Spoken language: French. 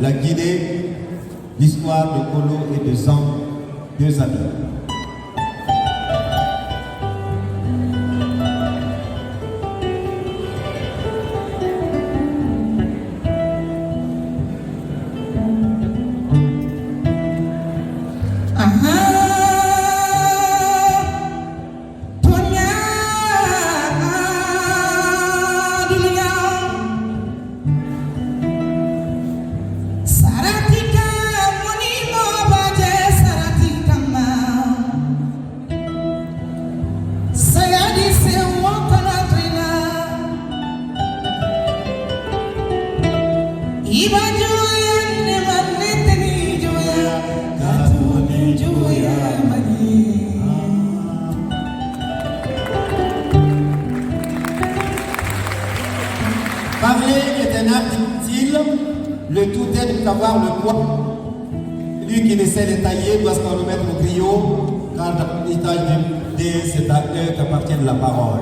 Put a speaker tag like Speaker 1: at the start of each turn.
Speaker 1: la Guinée, l'histoire de Kolo et de Zan, deux amis. Parler est un art difficile, le tout est d'avoir le poids. Lui qui laissait les tailler doit se remettre au griot, car dans l'héritage du D, c'est à eux qu'appartient la parole.